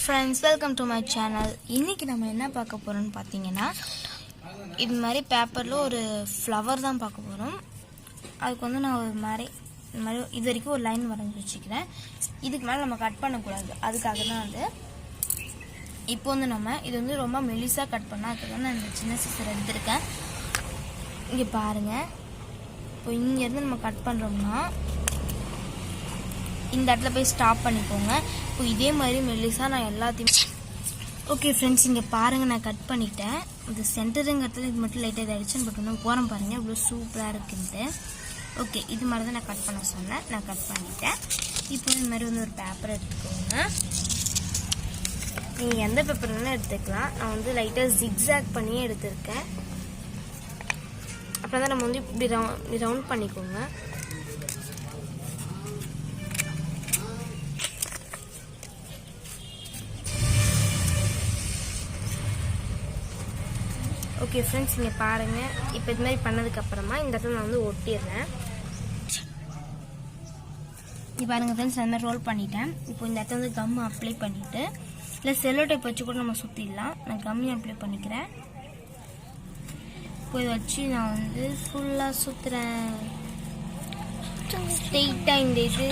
friends, welcome to my channel. இன்னைக்கு நம்ம என்ன பார்க்க போறோம்னு பாத்தீங்கன்னா இது மாதிரி பேப்பர்ல ஒரு ஃப்ளவர் தான் பார்க்க போறோம். அதுக்கு வந்து நான் ஒரு மாதிரி இது வரைக்கும் ஒரு லைன் வரைஞ்சு வச்சிக்கிறேன். இதுக்கு மேல நம்ம கட் பண்ண கூடாது. அதுக்காக தான் அது. இப்போ வந்து நம்ம இது வந்து ரொம்ப மெலிசா கட் பண்ணா அதுக்கு நான் இந்த சின்ன சிசர் எடுத்துர்க்கேன். இங்க பாருங்க. இப்போ இங்க இருந்து நம்ம கட் பண்றோம்னா இந்த இடத்துல போய் ஸ்டாப் பண்ணிக்கோங்க. இப்போ இதே மாதிரி மெல்லிசா நான் எல்லாத்தையும் ஓகே ஃப்ரெண்ட்ஸ், இங்கே பாருங்கள் நான் கட் பண்ணிட்டேன். இது சென்டருங்கிறதுல இது மட்டும் லைட்டாக இதாகிடுச்சுன்னு பட் ஒன்று போகிறேன் பாருங்கள் இவ்வளோ சூப்பராக இருக்குன்ட்டு. ஓகே, இது மாதிரி தான் நான் கட் பண்ண சொன்னேன். நான் கட் பண்ணிட்டேன். இப்போ இந்த மாதிரி வந்து ஒரு பேப்பர் எடுத்துக்கோங்க. நீங்கள் எந்த பேப்பர் வேணாலும் எடுத்துக்கலாம். நான் வந்து லைட்டாக ஜிக்ஸாக் பண்ணியே எடுத்திருக்கேன். அப்புறம் தான் நம்ம வந்து இப்படி ரவுண்ட் பண்ணிக்கோங்க. ஓகே ஃப்ரெண்ட்ஸ், இங்கே பாருங்கள். இப்போ இது மாதிரி பண்ணதுக்கப்புறமா இந்த இடத்துல நான் வந்து ஒட்டிடுறேன். இங்கே பாருங்கள் ஃப்ரெண்ட்ஸ், அந்த மாதிரி ரோல் பண்ணிட்டேன். இப்போ இந்த இடத்துல வந்து கம் அப்ளை பண்ணிவிட்டு இல்லை செல்லோ டைப் வச்சு கூட நம்ம சுற்றிடலாம். நான் கம்மியாக அப்ளை பண்ணிக்கிறேன். இப்போ இதை வச்சு நான் வந்து ஃபுல்லாக சுற்றுறேன். ஸ்ட்ரெயிட்டாக இந்த இது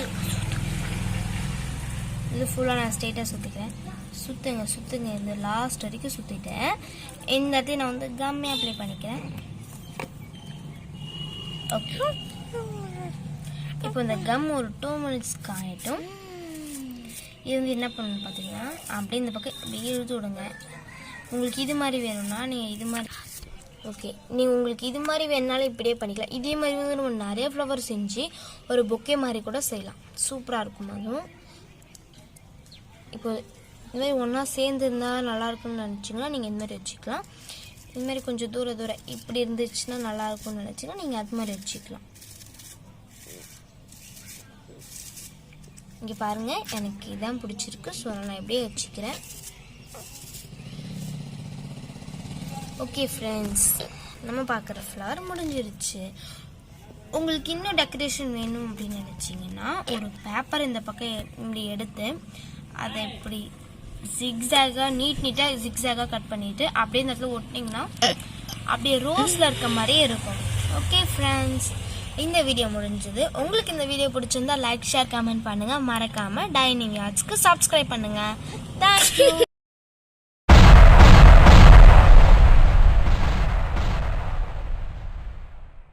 ஃபுல்லாக நான் ஸ்ட்ரெயிட்டாக சுற்றிக்கிறேன். சுற்றுங்க இந்த லாஸ்ட் வரைக்கும் சுற்றிட்டேன். இந்த இடத்தையும் நான் வந்து கம்மியாக அப்ளை பண்ணிக்கிறேன். ஓகே, இப்போ இந்த கம் ஒரு 2 minutes காயட்டும். இது வந்து என்ன பண்ணணும் பார்த்தீங்கன்னா அப்படியே இந்த பக்கம் இப்படி இழுத்து விடுங்க. உங்களுக்கு இது மாதிரி வேணும்னா நீங்கள் இது மாதிரி ஓகே, நீங்கள் உங்களுக்கு இது மாதிரி வேணுனாலும் இப்படியே பண்ணிக்கலாம். இதே மாதிரி வந்து நம்ம நிறைய ஃப்ளவர் செஞ்சு ஒரு பொக்கே மாதிரி கூட செய்யலாம். சூப்பராக இருக்கும். அதுவும் இப்போ இது மாதிரி ஒன்றா சேர்ந்து இருந்தால் நல்லாயிருக்குன்னு நினச்சிங்கன்னா நீங்கள் இந்த மாதிரி வச்சுக்கலாம். இது மாதிரி கொஞ்சம் தூரம் இப்படி இருந்துச்சுன்னா நல்லாயிருக்கும்னு நினச்சிங்கன்னா நீங்கள் அது மாதிரி வச்சுக்கலாம். இங்கே பாருங்கள், எனக்கு இதான் பிடிச்சிருக்கு. ஸோ நான் இப்படியே வச்சுக்கிறேன். ஓகே ஃப்ரெண்ட்ஸ், நம்ம பார்க்குற ஃப்ளவர் முடிஞ்சிருச்சு. உங்களுக்கு இன்னும் டெக்கரேஷன் வேணும் அப்படின்னு நினச்சிங்கன்னா ஒரு பேப்பர் இந்த பக்கம் இப்படி எடுத்து அதை இப்படி ஜிக்ஸாக நீட்டாக ஜிக்ஸாக கட் பண்ணிவிட்டு அப்படியே இந்த இடத்துல ஒட்டினீங்கன்னா அப்படியே ரோஸில் இருக்க மாதிரியே இருக்கும். ஓகே ஃப்ரெண்ட்ஸ், இந்த வீடியோ முடிஞ்சது. உங்களுக்கு இந்த வீடியோ பிடிச்சிருந்தா லைக், ஷேர், கமெண்ட் பண்ணுங்கள். மறக்காமல் டைனிங் யார்ட்ஸ்க்கு சப்ஸ்கிரைப் பண்ணுங்கள். தேங்க்யூ.